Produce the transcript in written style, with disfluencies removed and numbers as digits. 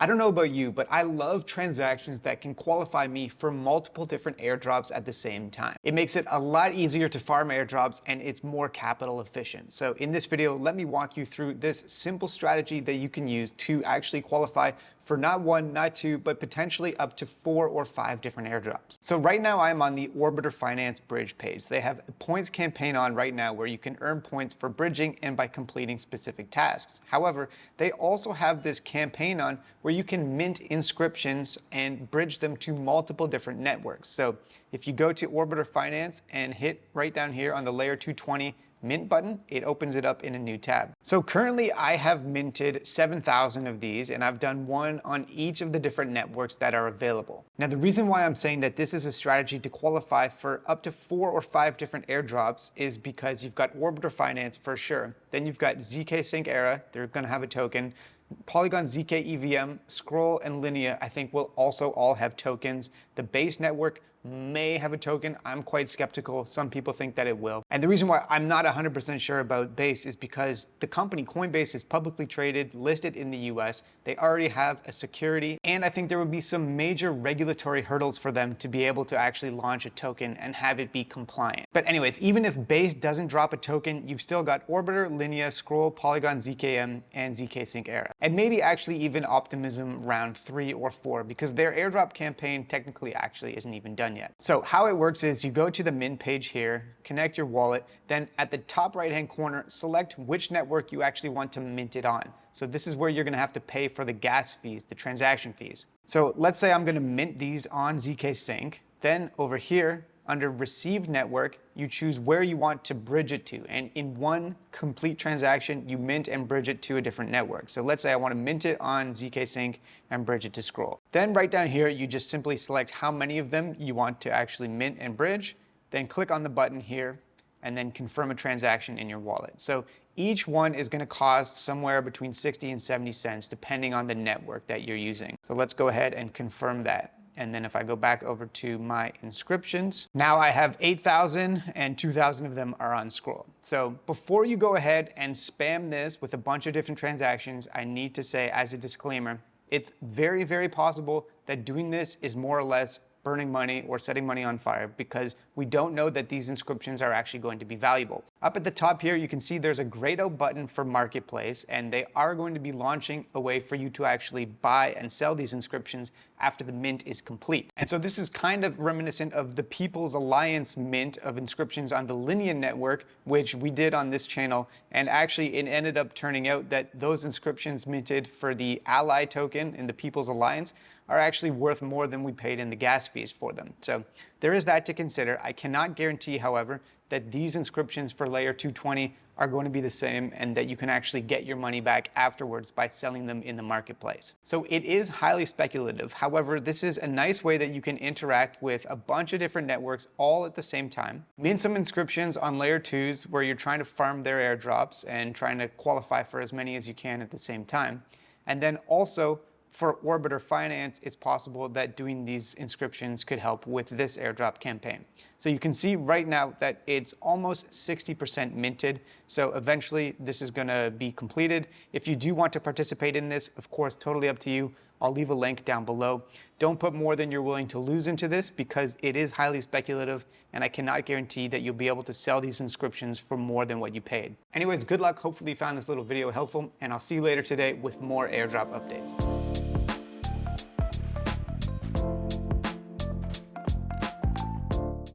I don't know about you, but I love transactions that can qualify me for multiple different airdrops at the same time. It makes it a lot easier to farm airdrops and it's more capital efficient. So in this video, let me walk you through this simple strategy that you can use to actually qualify for not one, not two, but potentially up to 4 or 5 different airdrops. So right now I'm on the Orbiter Finance bridge page. They have a points campaign on right now where you can earn points for bridging and by completing specific tasks. However, they also have this campaign on where you can mint inscriptions and bridge them to multiple different networks. So if you go to Orbiter Finance and hit right down here on the layer 220 mint button, it opens it up in a new tab. So currently I have minted 7,000 of these and I've done one on each of the different networks that are available. Now the reason why I'm saying that this is a strategy to qualify for up to 4 or 5 different airdrops is because you've got Orbiter Finance for sure. Then you've got ZK Sync Era, they're gonna have a token. Polygon ZK EVM, Scroll, and Linea I think will also all have tokens. The base network may have a token. I'm quite skeptical. Some people think that it will. And the reason why I'm not 100% sure about Base is because the company Coinbase is publicly traded, listed in the US. They already have a security, and I think there would be some major regulatory hurdles for them to be able to actually launch a token and have it be compliant. But anyways, even if Base doesn't drop a token, you've still got Orbiter, Linea, Scroll, Polygon ZKM, and ZK Sync Era. And maybe actually even Optimism round 3 or 4, because their airdrop campaign technically actually isn't even done yet. So how it works is you go to the mint page here, connect your wallet, then at the top right hand corner, select which network you actually want to mint it on. So this is where you're gonna have to pay for the gas fees, the transaction fees. So let's say I'm gonna mint these on ZK Sync. Then over here, under received network, you choose where you want to bridge it to. And in one complete transaction, you mint and bridge it to a different network. So let's say I want to mint it on ZK Sync and bridge it to Scroll. Then right down here, you just simply select how many of them you want to actually mint and bridge. Then click on the button here and then confirm a transaction in your wallet. So each one is going to cost somewhere between 60 and 70 cents, depending on the network that you're using. So let's go ahead and confirm that. And then if I go back over to my inscriptions, now I have 8,000 and 2,000 of them are on Scroll. So before you go ahead and spam this with a bunch of different transactions, I need to say as a disclaimer, it's very, very possible that doing this is more or less burning money or setting money on fire because we don't know that these inscriptions are actually going to be valuable. Up at the top here, you can see there's a grayed out button for Marketplace, and they are going to be launching a way for you to actually buy and sell these inscriptions after the mint is complete. And so this is kind of reminiscent of the People's Alliance mint of inscriptions on the Linea network, which we did on this channel. And actually it ended up turning out that those inscriptions minted for the Ally token in the People's Alliance are actually worth more than we paid in the gas fees for them. So there is that to consider. I cannot guarantee, however, that these inscriptions for layer 220 are going to be the same and that you can actually get your money back afterwards by selling them in the marketplace. So it is highly speculative. However, this is a nice way that you can interact with a bunch of different networks all at the same time. Mint some inscriptions on layer 2s where you're trying to farm their airdrops and trying to qualify for as many as you can at the same time. And then also, for Orbiter Finance, it's possible that doing these inscriptions could help with this airdrop campaign. So you can see right now that it's almost 60% minted. So eventually this is gonna be completed. If you do want to participate in this, of course, totally up to you. I'll leave a link down below. Don't put more than you're willing to lose into this because it is highly speculative and I cannot guarantee that you'll be able to sell these inscriptions for more than what you paid. Anyways, good luck. Hopefully you found this little video helpful and I'll see you later today with more airdrop updates.